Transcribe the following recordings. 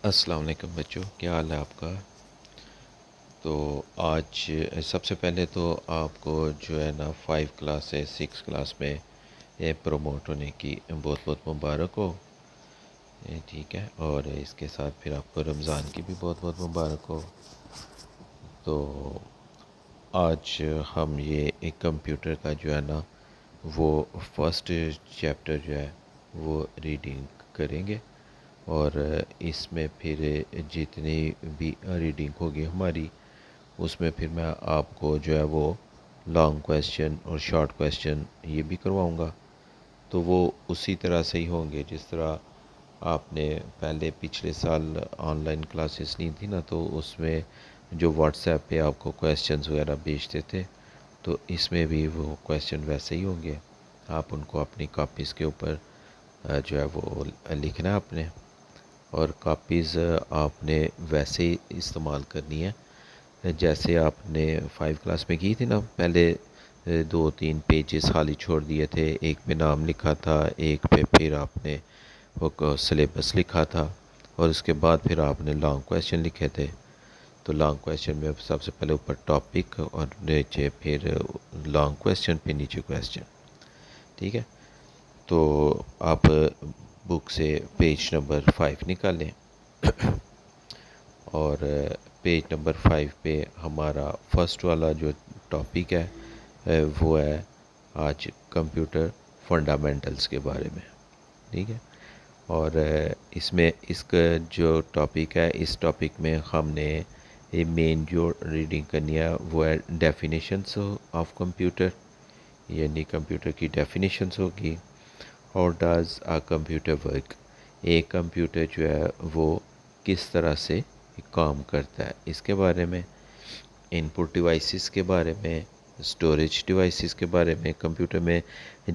السلام علیکم بچوں، کیا حال ہے آپ کا؟ تو آج سب سے پہلے تو آپ کو جو ہے نا 5 کلاس سے 6 کلاس میں پروموٹ ہونے کی بہت بہت مبارک ہو۔ ٹھیک ہے، اور اس کے ساتھ پھر آپ کو رمضان کی بھی بہت بہت مبارک ہو۔ تو آج ہم یہ ایک کمپیوٹر کا جو ہے نا وہ فرسٹ چیپٹر جو ہے وہ ریڈنگ کریں گے، اور اس میں پھر جتنی بھی ریڈنگ ہوگی ہماری، اس میں پھر میں آپ کو جو ہے وہ لانگ کویسچن اور شارٹ کویسچن یہ بھی کرواؤں گا۔ تو وہ اسی طرح سے ہی ہوں گے جس طرح آپ نے پہلے پچھلے سال آن لائن کلاسز لی تھی نا، تو اس میں جو واٹس ایپ پہ آپ کو کویسچنز وغیرہ بھیجتے تھے، تو اس میں بھی وہ کویسچن ویسے ہی ہوں گے۔ آپ ان کو اپنی کاپیز کے اوپر جو ہے وہ لکھنا ہے آپ نے، اور کاپیز آپ نے ویسے ہی استعمال کرنی ہے جیسے آپ نے 5 کلاس میں کی تھی نا۔ پہلے 2-3 پیجز خالی چھوڑ دیے تھے، ایک پہ نام لکھا تھا، ایک پہ پھر آپ نے وہ سلیبس لکھا تھا، اور اس کے بعد پھر آپ نے لانگ کویسچن لکھے تھے۔ تو لانگ کویسچن میں سب سے پہلے اوپر ٹاپک اور نیچے پھر لانگ کویسچن پہ نیچے کویسچن، ٹھیک ہے۔ تو آپ بک سے پیج نمبر 5 نکالیں، اور پیج نمبر 5 پہ ہمارا فرسٹ والا جو ٹاپک ہے وہ ہے آج کمپیوٹر فنڈامنٹلز کے بارے میں، ٹھیک ہے۔ اور اس میں اس کا جو ٹاپک ہے، اس ٹاپک میں ہم نے مین جو ریڈنگ کرنی ہے وہ ہے ڈیفینیشنس آف کمپیوٹر، یعنی کمپیوٹر کی ڈیفینیشنس ہوگی۔ How does a computer work, ایک کمپیوٹر جو ہے وہ کس طرح سے کام کرتا ہے اس کے بارے میں۔ ان پٹ ڈیوائسز کے بارے میں، اسٹوریج ڈیوائسز کے بارے میں، کمپیوٹر میں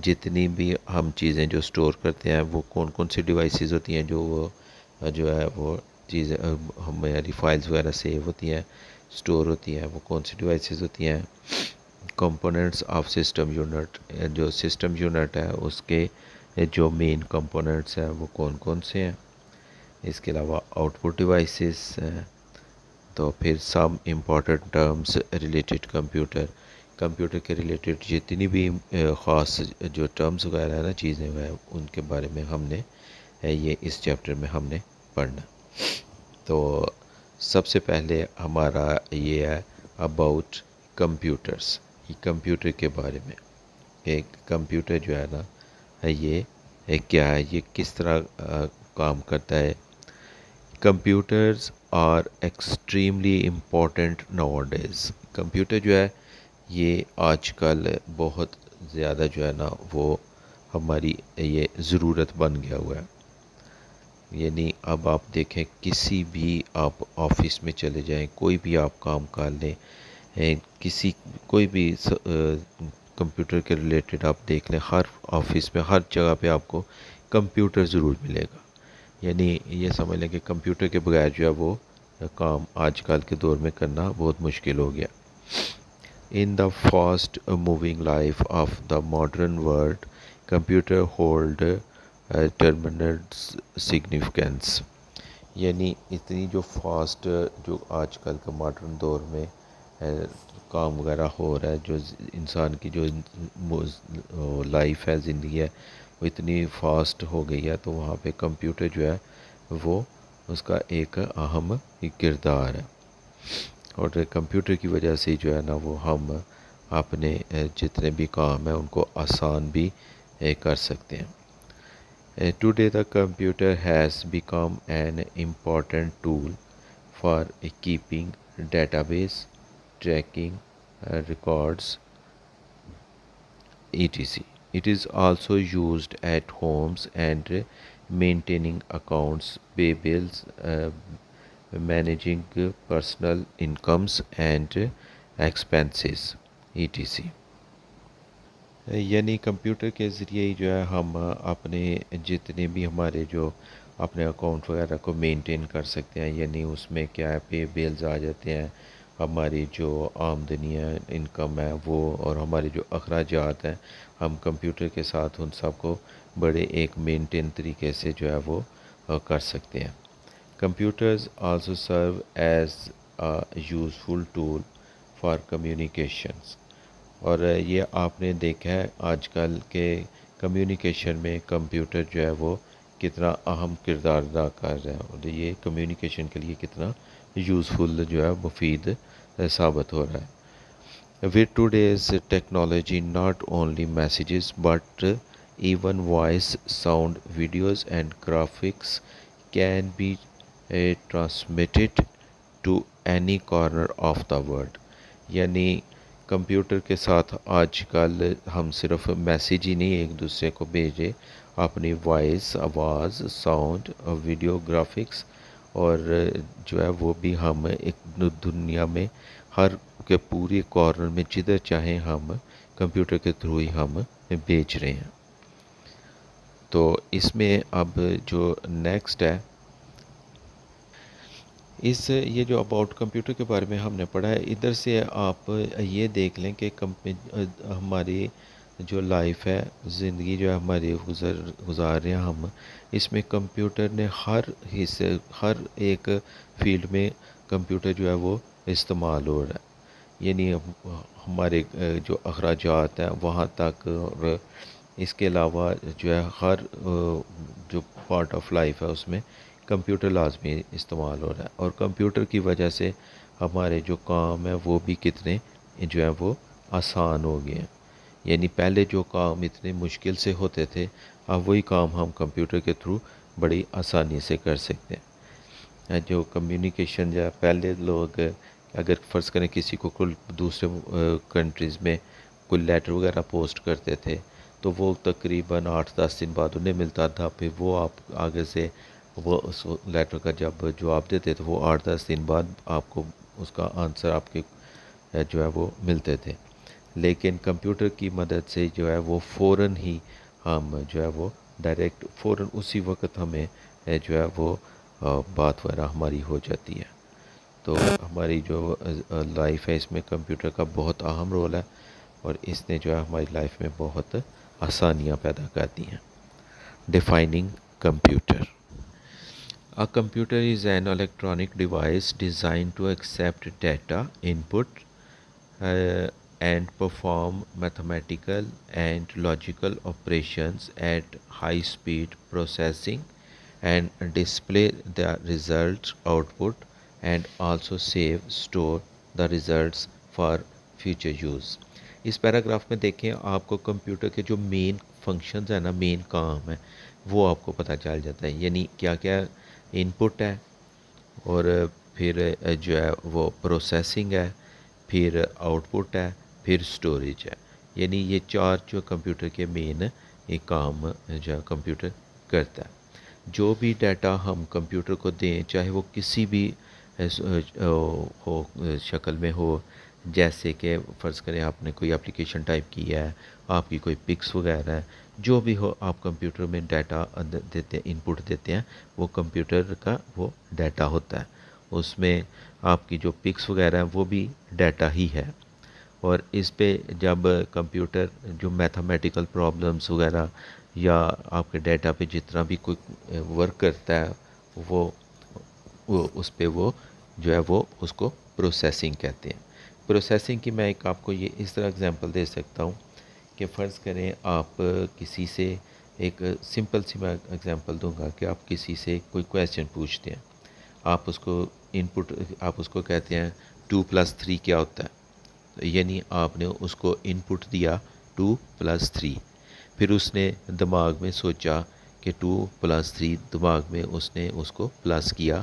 جتنی بھی ہم چیزیں جو اسٹور کرتے ہیں وہ کون کون سی ڈیوائسز ہوتی ہیں جو وہ جو ہے وہ چیزیں ہماری فائلز وغیرہ سیو ہوتی ہیں، اسٹور ہوتی ہیں، وہ کون سی ڈیوائسز ہوتی ہیں۔ کمپوننٹس آف سسٹم یونٹ، جو سسٹم یونٹ ہے اس کے جو مین کمپوننٹس ہیں وہ کون کون سے ہیں۔ اس کے علاوہ آؤٹ پٹ ڈیوائسز ہیں۔ تو پھر some important terms related computer, computer کے ریلیٹڈ جتنی بھی خاص جو ٹرمز وغیرہ ہے نا، چیزیں وغیرہ، ان کے بارے میں ہم نے یہ اس چیپٹر میں ہم نے پڑھنا۔ تو سب سے پہلے ہمارا یہ ہے اباؤٹ کمپیوٹرس، یہ کمپیوٹر کے بارے میں۔ ایک کمپیوٹر جو ہے نا یہ کیا ہے، یہ کس طرح کام کرتا ہے۔ Computers are extremely important nowadays, computer جو ہے یہ آج کل بہت زیادہ جو ہے نا وہ ہماری یہ ضرورت بن گیا ہوا ہے۔ یعنی اب آپ دیکھیں کسی بھی آپ آفس میں چلے جائیں، کوئی بھی آپ کام کر لیں، کوئی بھی کمپیوٹر کے ریلیٹڈ آپ دیکھ لیں، ہر آفس میں ہر جگہ پہ آپ کو کمپیوٹر ضرور ملے گا۔ یعنی یہ سمجھ لیں کہ کمپیوٹر کے بغیر جو ہے وہ کام آج کل کے دور میں کرنا بہت مشکل ہو گیا۔ In the fast moving life of the modern world, computer hold terminal significance, یعنی اتنی جو فاسٹ جو آج کل کے ماڈرن دور میں کام وغیرہ ہو رہا ہے، جو انسان کی جو لائف ہے، زندگی ہے، وہ اتنی فاسٹ ہو گئی ہے، تو وہاں پہ کمپیوٹر جو ہے وہ اس کا ایک اہم کردار ہے۔ اور کمپیوٹر کی وجہ سے جو ہے نا وہ ہم اپنے جتنے بھی کام ہیں ان کو آسان بھی کر سکتے ہیں۔ Today the computer has become an important tool for keeping database, tracking records, etc. It is also used at homes and maintaining accounts, pay bills, managing personal incomes and expenses, etc. یعنی computer کے ذریعے ہی جو ہے ہم اپنے جتنے بھی ہمارے جو اپنے اکاؤنٹ وغیرہ کو مینٹین کر سکتے ہیں، یعنی اس میں کیا ہے، پے بیلز آ جاتے ہیں، ہماری جو آمدنی ہے، انکم ہے وہ، اور ہمارے جو اخراجات ہیں، ہم کمپیوٹر کے ساتھ ان سب کو بڑے ایک مینٹین طریقے سے جو ہے وہ کر سکتے ہیں۔ Computers also serve as a useful tool for communications. اور یہ آپ نے دیکھا ہے آج کل کے کمیونیکیشن میں کمپیوٹر جو ہے وہ کتنا اہم کردار ادا کر رہا ہے، اور یہ کمیونیکیشن کے لیے کتنا یوزفل جو ہے مفید ثابت ہو رہا ہے. With today's technology, not only messages but even voice, sound, videos, and graphics can be transmitted to any corner of the world. یعنی کمپیوٹر کے ساتھ آج کل ہم صرف میسیج ہی نہیں ایک دوسرے کو بھیجے، اپنی وائس، آواز، ساؤنڈ، ویڈیو گرافکس، اور جو ہے وہ بھی ہم ایک دنیا میں ہر کے پورے کارنر میں جدھر چاہیں ہم کمپیوٹر کے تھرو ہی ہم بیچ رہے ہیں. تو اس میں اب جو نیکسٹ ہے، یہ جو اباؤٹ کمپیوٹر کے بارے میں ہم نے پڑھا ہے، ادھر سے آپ یہ دیکھ لیں کہ ہماری جو لائف ہے، زندگی جو ہے ہماری گزار رہے ہیں ہم، اس میں کمپیوٹر نے ہر ایک فیلڈ میں کمپیوٹر جو ہے وہ استعمال ہو رہا ہے. یعنی ہمارے جو اخراجات ہیں وہاں تک، اور اس کے علاوہ جو ہے ہر جو پارٹ آف لائف ہے اس میں کمپیوٹر لازمی استعمال ہو رہا ہے. اور کمپیوٹر کی وجہ سے ہمارے جو کام ہیں وہ بھی کتنے جو ہیں وہ آسان ہو گئے ہیں. یعنی پہلے جو کام اتنے مشکل سے ہوتے تھے، اب وہی کام ہم کمپیوٹر کے تھرو بڑی آسانی سے کر سکتے ہیں. جو کمیونیکیشن جو ہے، پہلے لوگ اگر فرض کریں کسی کو کوئی دوسرے کنٹریز میں کوئی لیٹر وغیرہ پوسٹ کرتے تھے تو وہ تقریباً 8-10 دن بعد انہیں ملتا تھا. پھر وہ آپ آگے سے وہ اس لیٹر کا جب جواب دیتے تو وہ 8-10 دن بعد آپ کو اس کا آنسر آپ کے جو ہے وہ ملتے تھے. لیکن کمپیوٹر کی مدد سے جو ہے وہ فوراً ہی ہم جو ہے وہ ڈائریکٹ فوراً اسی وقت ہمیں جو ہے وہ بات وغیرہ ہماری ہو جاتی ہے. تو ہماری جو لائف ہے اس میں کمپیوٹر کا بہت اہم رول ہے، اور اس نے جو ہے ہماری لائف میں بہت آسانیاں پیدا کر دی ہیں. Defining computer. A computer is an electronic device designed to accept data input and perform mathematical and logical operations at high speed processing and display the result output and also store the results for future use. اس paragraph میں دیکھیں آپ کو computer کے جو main functions ہیں نا، مین کام ہے، وہ آپ کو پتہ چل جاتا ہے. یعنی کیا کیا ان پٹ ہے، اور پھر جو ہے وہ پروسیسنگ ہے، پھر آؤٹ پٹ ہے، پھر سٹوریج ہے. یعنی یہ چار جو کمپیوٹر کے مین کام جو ہے کمپیوٹر کرتا ہے. جو بھی ڈیٹا ہم کمپیوٹر کو دیں، چاہے وہ کسی بھی ہو شکل میں ہو، جیسے کہ فرض کریں آپ نے کوئی اپلیکیشن ٹائپ کی ہے، آپ کی کوئی پکس وغیرہ ہے، جو بھی ہو آپ کمپیوٹر میں ڈیٹا دیتے ہیں، ان پٹ دیتے ہیں، وہ کمپیوٹر کا وہ ڈیٹا ہوتا ہے. اس میں آپ کی جو پکس وغیرہ ہیں وہ بھی ڈیٹا ہی ہے. اور اس پہ جب کمپیوٹر جو میتھمیٹیکل پرابلمس وغیرہ یا آپ کے ڈیٹا پہ جتنا بھی کوئی ورک کرتا ہے، وہ اس پہ وہ جو ہے وہ اس کو پروسیسنگ کہتے ہیں. پروسیسنگ کی میں ایک آپ کو یہ اس طرح اگزامپل دے سکتا ہوں کہ فرض کریں آپ کسی سے ایک سمپل سی میں اگزامپل دوں گا کہ آپ کسی سے کوئی کویسچن پوچھتے ہیں، آپ اس کو ان پٹ آپ اس کو کہتے ہیں 2+3 کیا ہوتا ہے. یعنی آپ نے اس کو ان پٹ دیا 2+3، پھر اس نے دماغ میں سوچا کہ 2+3، دماغ میں اس نے اس کو پلس کیا،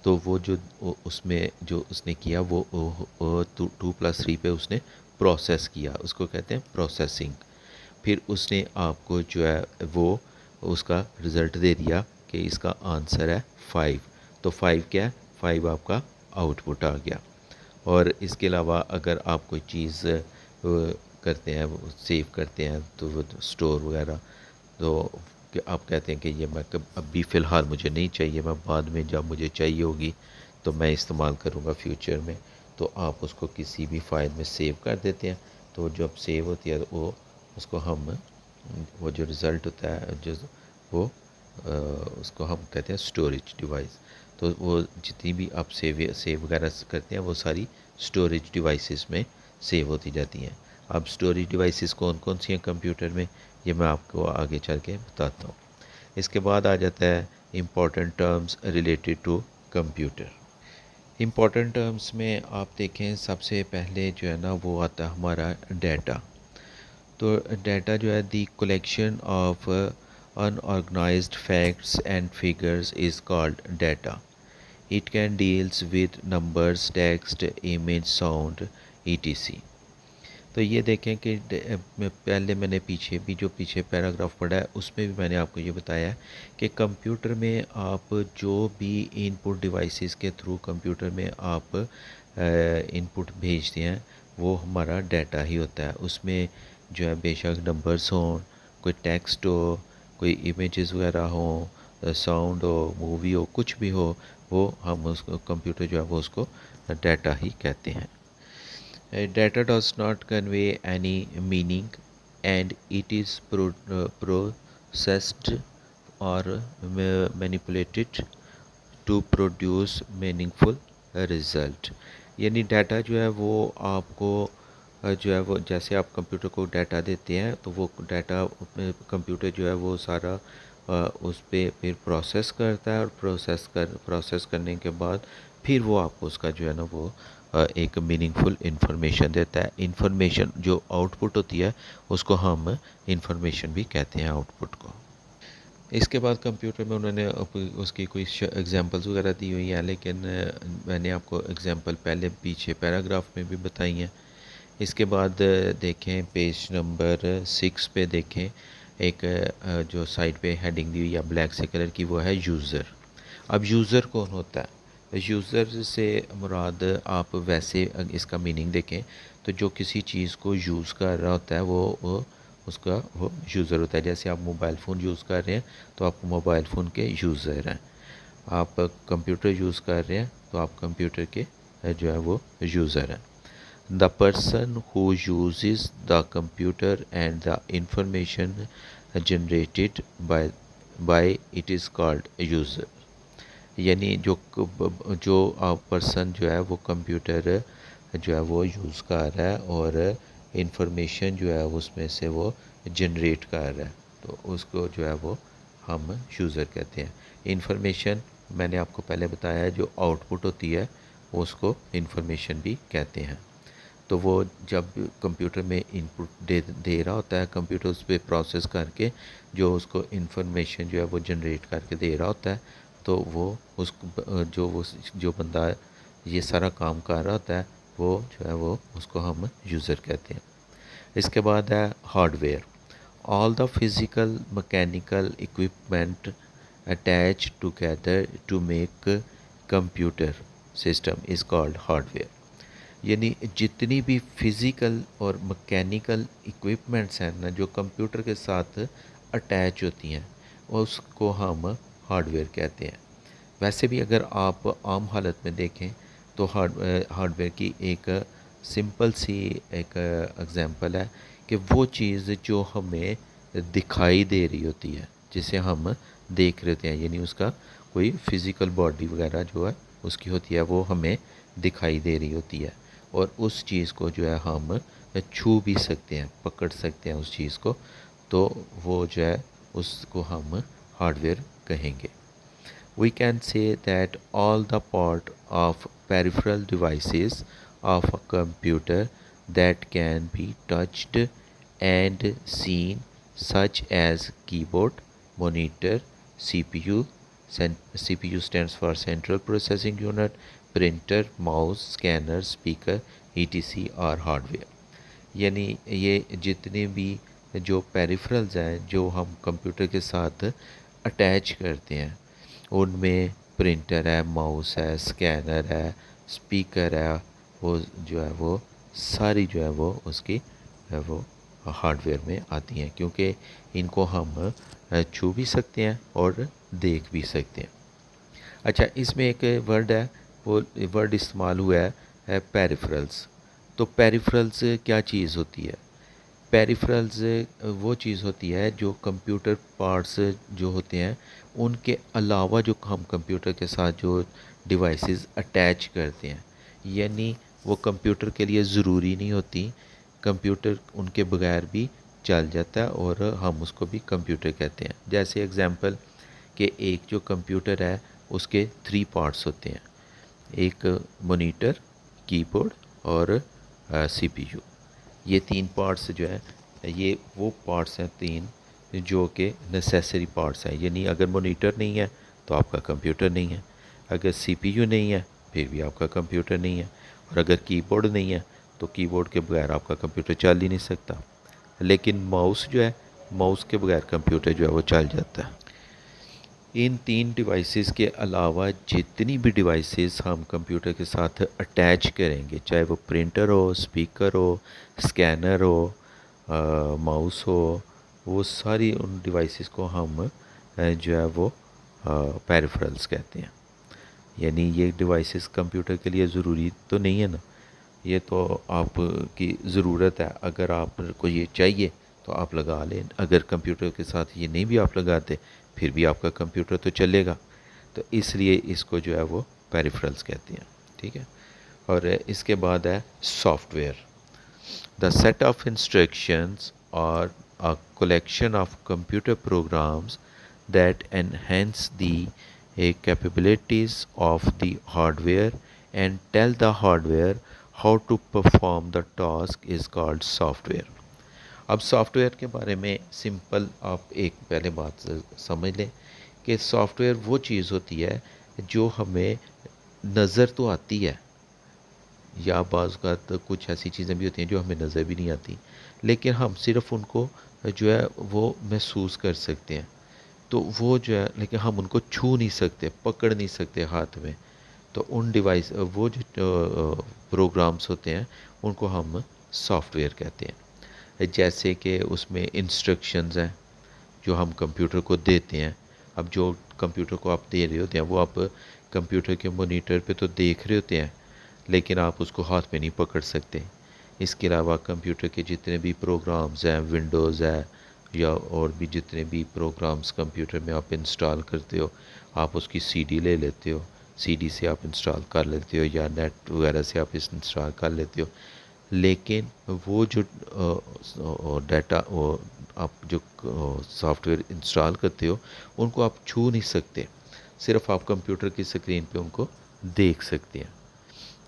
تو وہ جو اس میں جو اس نے کیا وہ 2+3 پہ اس نے پروسیس کیا، اس کو کہتے ہیں پروسیسنگ. پھر اس نے آپ کو جو ہے وہ اس کا رزلٹ دے دیا کہ اس کا آنسر ہے 5. تو 5 کیا ہے؟ 5 آپ کا آؤٹ پٹ آ گیا. اور اس کے علاوہ اگر آپ کوئی چیز کرتے ہیں، سیو کرتے ہیں تو وہ اسٹور وغیرہ، تو کہ آپ کہتے ہیں کہ یہ میں ابھی فی الحال مجھے نہیں چاہیے، میں بعد میں جب مجھے چاہیے ہوگی تو میں استعمال کروں گا فیوچر میں، تو آپ اس کو کسی بھی فائل میں سیو کر دیتے ہیں. تو جب سیو ہوتی ہے وہ اس کو ہم وہ جو رزلٹ ہوتا ہے وہ اس کو ہم کہتے ہیں اسٹوریج ڈیوائس. تو وہ جتنی بھی آپ سیو وغیرہ کرتے ہیں وہ ساری اسٹوریج ڈیوائسز میں سیو ہوتی جاتی ہیں. اب اسٹوریج ڈیوائسز کون کون سی ہیں کمپیوٹر میں، یہ میں آپ کو آگے چل کے بتاتا ہوں. اس کے بعد آ جاتا ہے important terms related to computer. Important terms میں آپ دیکھیں سب سے پہلے جو ہے نا وہ آتا ہے ہمارا ڈیٹا. تو ڈیٹا جو ہے the collection of unorganized facts and figures is called data. It can deals with numbers text image sound ETC. تو یہ دیکھیں کہ پہلے میں نے پیچھے پیراگراف پڑھا ہے اس میں بھی میں نے آپ کو یہ بتایا ہے کہ کمپیوٹر میں آپ جو بھی ان پٹ ڈیوائسز کے تھرو کمپیوٹر میں آپ ان پٹ بھیجتے ہیں وہ ہمارا ڈیٹا ہی ہوتا ہے. اس میں جو ہے بے شک نمبرز ہوں، کوئی ٹیکسٹ ہو، کوئی امیجز وغیرہ ہوں، ساؤنڈ ہو، مووی ہو، کچھ بھی ہو، وہ ہم اس کو کمپیوٹر جو ہے وہ اس کو ڈیٹا ہی کہتے ہیں. Data does not convey any meaning and it is processed or manipulated to produce meaningful result. یعنی ڈیٹا جو ہے وہ آپ کو جو ہے وہ جیسے آپ کمپیوٹر کو ڈیٹا دیتے ہیں تو وہ ڈیٹا کمپیوٹر جو ہے وہ سارا اس پہ پھر پروسیس کرتا ہے اور پروسیس کرنے کے بعد پھر وہ آپ کو اس کا جو ہے نا وہ ایک میننگ فل انفارمیشن دیتا ہے. انفارمیشن جو آؤٹ پٹ ہوتی ہے اس کو ہم انفارمیشن بھی کہتے ہیں آؤٹ پٹ کو. اس کے بعد کمپیوٹر میں انہوں نے اس کی کوئی ایگزامپلز وغیرہ دی ہوئی ہیں لیکن میں نے آپ کو ایگزامپل پہلے پیچھے پیراگراف میں بھی بتائی ہیں. اس کے بعد دیکھیں پیج نمبر 6 پہ دیکھیں ایک جو سائڈ پہ ہیڈنگ دی ہوئی ہے بلیک سے کلر کی وہ ہے یوزر. اب یوزر کون ہوتا ہے؟ یوزر سے مراد آپ ویسے اس کا میننگ دیکھیں تو جو کسی چیز کو یوز کر رہا ہوتا ہے وہ اس کا وہ یوزر ہوتا ہے. جیسے آپ موبائل فون یوز کر رہے ہیں تو آپ موبائل فون کے یوزر ہیں. آپ کمپیوٹر یوز کر رہے ہیں تو آپ کمپیوٹر کے جو ہے وہ یوزر ہیں. The person who uses the computer and the information generated by it is called a user. یعنی جو پرسن جو ہے وہ کمپیوٹر جو ہے وہ یوز کر رہا ہے اور انفارمیشن جو ہے اس میں سے وہ جنریٹ کر رہا ہے تو اس کو جو ہے وہ ہم یوزر کہتے ہیں. انفارمیشن میں نے آپ کو پہلے بتایا ہے جو آؤٹ پٹ ہوتی ہے اس کو انفارمیشن بھی کہتے ہیں. تو وہ جب کمپیوٹر میں ان پٹ دے رہا ہوتا ہے کمپیوٹر اس پہ پروسیس کر کے جو اس کو انفارمیشن جو ہے وہ جنریٹ کر کے دے رہا ہوتا ہے تو وہ جو بندہ یہ سارا کام کر رہا ہوتا ہے وہ جو ہے وہ اس کو ہم یوزر کہتے ہیں. اس کے بعد ہے hardware. All the physical mechanical equipment attach together to make computer system is called hardware. یعنی جتنی بھی فزیکل اور مکینیکل اکوپمنٹس ہیں نا جو کمپیوٹر کے ساتھ اٹیچ ہوتی ہیں اس کو ہم ہارڈ ویئر کہتے ہیں. ویسے بھی اگر آپ عام حالت میں دیکھیں تو ہارڈ ویئر کی ایک سمپل سی ایک اگزامپل ہے کہ وہ چیز جو ہمیں دکھائی دے رہی ہوتی ہے جسے ہم دیکھ رہے ہیں یعنی اس کا کوئی فزیکل باڈی وغیرہ جو ہے اس کی ہوتی ہے وہ ہمیں دکھائی دے رہی ہوتی ہے اور اس چیز کو جو ہے ہم چھو بھی سکتے ہیں پکڑ سکتے ہیں اس چیز کو تو وہ جو ہے اس کو ہم ہارڈ ویئر کہیں گے. We can say that all the part of peripheral devices of a computer that can be touched and seen such as keyboard, monitor, CPU, CPU stands for Central Processing Unit, printer, mouse, scanner, speaker, etc. are hardware. یعنی یہ جتنے بھی جو peripherals ہیں جو ہم computer کے ساتھ اٹیچ کرتے ہیں ان میں پرنٹر ہے، ماؤس ہے، اسکینر ہے، اسپیکر ہے، وہ جو ہے وہ ساری جو ہے وہ اس کی وہ ہارڈ ویئر میں آتی ہیں کیونکہ ان کو ہم چھو بھی سکتے ہیں اور دیکھ بھی سکتے ہیں. اچھا اس میں ایک ورڈ ہے وہ ورڈ استعمال ہوا ہے پیریفرلز. تو پیریفرلز کیا چیز ہوتی ہے؟ پیریفرلز وہ چیز ہوتی ہے جو کمپیوٹر پارٹس جو ہوتے ہیں ان کے علاوہ جو ہم کمپیوٹر کے ساتھ جو ڈیوائسز اٹیچ کرتے ہیں، یعنی وہ کمپیوٹر کے لیے ضروری نہیں ہوتی، کمپیوٹر ان کے بغیر بھی چل جاتا ہے اور ہم اس کو بھی کمپیوٹر کہتے ہیں۔ جیسے ایگزامپل کہ ایک جو کمپیوٹر ہے اس کے 3 پارٹس ہوتے ہیں، ایک مونیٹر، کی بورڈ اور سی پی یو۔ یہ 3 پارٹس جو ہے یہ وہ پارٹس ہیں 3 جو کہ نیسیسری پارٹس ہیں، یعنی اگر مونیٹر نہیں ہے تو آپ کا کمپیوٹر نہیں ہے، اگر سی پی یو نہیں ہے پھر بھی آپ کا کمپیوٹر نہیں ہے، اور اگر کی بورڈ نہیں ہے تو کی بورڈ کے بغیر آپ کا کمپیوٹر چل ہی نہیں سکتا۔ لیکن ماؤس جو ہے، ماؤس کے بغیر کمپیوٹر جو ہے وہ چل جاتا ہے۔ ان 3 ڈیوائسز کے علاوہ جتنی بھی ڈیوائسز ہم کمپیوٹر کے ساتھ اٹیچ کریں گے، چاہے وہ پرنٹر ہو، اسپیکر ہو، اسکینر ہو، ماؤس ہو، وہ ساری ان ڈیوائسز کو ہم جو ہے وہ پیریفرلز کہتے ہیں۔ یعنی یہ ڈیوائسز کمپیوٹر کے لیے ضروری تو نہیں ہے نا، یہ تو آپ کی ضرورت ہے، اگر آپ کو یہ چاہیے تو آپ لگا لیں، اگر کمپیوٹر کے ساتھ یہ نہیں بھی آپ لگاتے پھر بھی آپ کا کمپیوٹر تو چلے گا، تو اس لیے اس کو جو ہے وہ پیریفرلز کہتے ہیں، ٹھیک ہے۔ اور اس کے بعد ہے software. The set of instructions اور a collection of computer programs that enhance the capabilities of the hardware and tell the hardware how to perform the task is called software۔ اب سافٹ ویئر کے بارے میں simple آپ ایک پہلے بات سمجھ لیں کہ سافٹ ویئر وہ چیز ہوتی ہے جو ہمیں نظر تو آتی ہے، یا بعض اوقات کچھ ایسی چیزیں بھی ہوتی ہیں جو ہمیں نظر بھی نہیں آتی، لیکن ہم صرف ان کو جو ہے وہ محسوس کر سکتے ہیں، تو وہ جو ہے لیکن ہم ان کو چھو نہیں سکتے، پکڑ نہیں سکتے ہاتھ میں، تو ان ڈیوائس وہ جو پروگرامز ہوتے ہیں ان کو ہم سافٹ ویئر کہتے ہیں۔ جیسے کہ اس میں انسٹرکشنز ہیں جو ہم کمپیوٹر کو دیتے ہیں، اب جو کمپیوٹر کو آپ دے رہے ہوتے ہیں وہ آپ کمپیوٹر کے مونیٹر پہ تو دیکھ رہے ہوتے ہیں لیکن آپ اس کو ہاتھ میں نہیں پکڑ سکتے۔ اس کے علاوہ کمپیوٹر کے جتنے بھی پروگرامز ہیں، ونڈوز ہے یا اور بھی جتنے بھی پروگرامز کمپیوٹر میں آپ انسٹال کرتے ہو، آپ اس کی سی ڈی لے لیتے ہو، سی ڈی سے آپ انسٹال کر لیتے ہو یا نیٹ وغیرہ سے آپ اس انسٹال کر لیتے ہو، لیکن وہ جو ڈیٹا آپ جو سافٹ ویئر انسٹال کرتے ہو ان کو آپ چھو نہیں سکتے، صرف آپ کمپیوٹر کی اسکرین پہ ان کو دیکھ سکتے ہیں،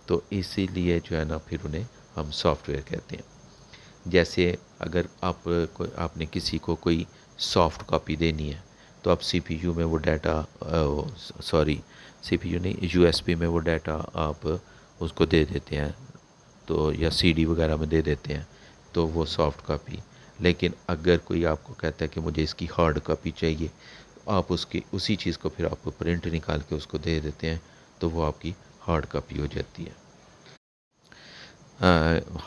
تو اسی لیے جو ہے نا پھر انہیں ہم سافٹ ویئر کہتے ہیں۔ جیسے اگر آپ نے کسی کو کوئی سافٹ کاپی دینی ہے تو آپ سی پی یو میں وہ ڈیٹا سی پی یو نہیں، یو ایس بی میں وہ ڈیٹا آپ اس کو دے دیتے ہیں تو یا سی ڈی وغیرہ میں دے دیتے ہیں تو وہ سافٹ کاپی۔ لیکن اگر کوئی آپ کو کہتا ہے کہ مجھے اس کی ہارڈ کاپی چاہیے، آپ اسی چیز کو پھر آپ پرنٹ نکال کے اس کو دے دیتے ہیں تو وہ آپ کی ہارڈ کاپی ہو جاتی ہے۔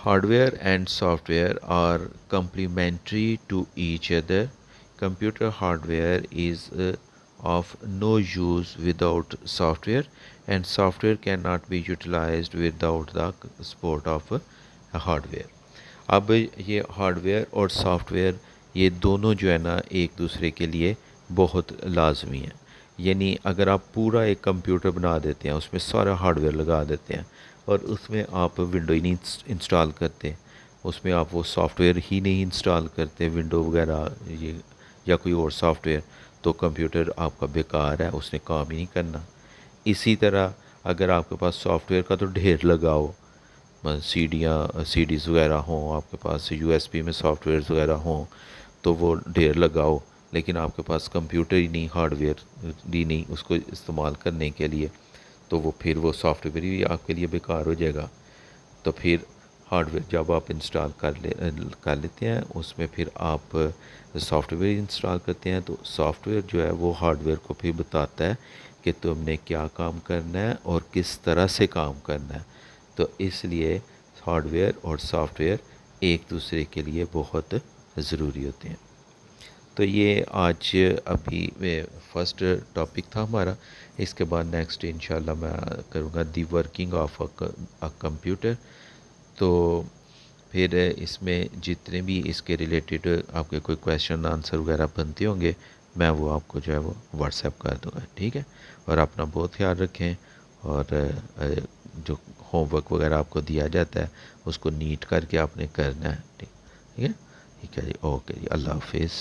Hardware and software are complementary to each other. Computer hardware is of no use without software, and software cannot be utilized without the support of hardware. اب یہ ہارڈ ویئر اور سافٹ ویئر یہ دونوں جو ہے نا ایک دوسرے کے لیے بہت لازمی ہیں، یعنی اگر آپ پورا ایک کمپیوٹر بنا دیتے ہیں، اس میں سارا ہارڈ ویئر لگا دیتے ہیں اور اس میں آپ ونڈو ہی نہیں انسٹال کرتے، اس میں آپ وہ سافٹ ویئر ہی نہیں انسٹال کرتے، ونڈو وغیرہ یہ یا کوئی اور سافٹ ویئر، تو کمپیوٹر آپ کا بیکار ہے، اس نے کام ہی نہیں کرنا۔ اسی طرح اگر آپ کے پاس سافٹ ویئر کا تو ڈھیر لگا ہو، سی ڈیز وغیرہ ہوں آپ کے پاس، یو ایس بی میں سافٹ ویئرز وغیرہ ہوں تو وہ ڈھیر لگاؤ، لیکن آپ کے پاس کمپیوٹر ہی نہیں، ہارڈ ویئر بھی نہیں اس کو استعمال کرنے کے لیے، تو وہ پھر وہ سافٹ ویئر بھی آپ کے لیے بیکار ہو جائے گا۔ تو پھر ہارڈ ویئر جب آپ انسٹال کر لیتے ہیں اس میں پھر آپ سافٹ ویئر انسٹال کرتے ہیں تو سافٹ ویئر جو ہے وہ ہارڈ ویئر کو پھر بتاتا ہے کہ تم نے کیا کام کرنا ہے اور کس طرح سے کام کرنا ہے، تو اس لیے ہارڈ ویئر اور سافٹ ویئر ایک دوسرے کے لیے بہت ضروری ہوتے ہیں۔ تو یہ آج ابھی فرسٹ ٹاپک تھا ہمارا، اس کے بعد نیکسٹ انشاءاللہ میں کروں گا the working of a computer. تو پھر اس میں جتنے بھی اس کے ریلیٹڈ آپ کے کوئی کویشچن آنسر وغیرہ بنتے ہوں گے میں وہ آپ کو جو ہے وہ واٹس ایپ کر دوں گا، ٹھیک ہے؟ اور اپنا بہت خیال رکھیں، اور جو ہوم ورک وغیرہ آپ کو دیا جاتا ہے اس کو نیٹ کر کے آپ نے کرنا ہے، ٹھیک ہے؟ ٹھیک ہے جی، اوکے جی، اللہ حافظ۔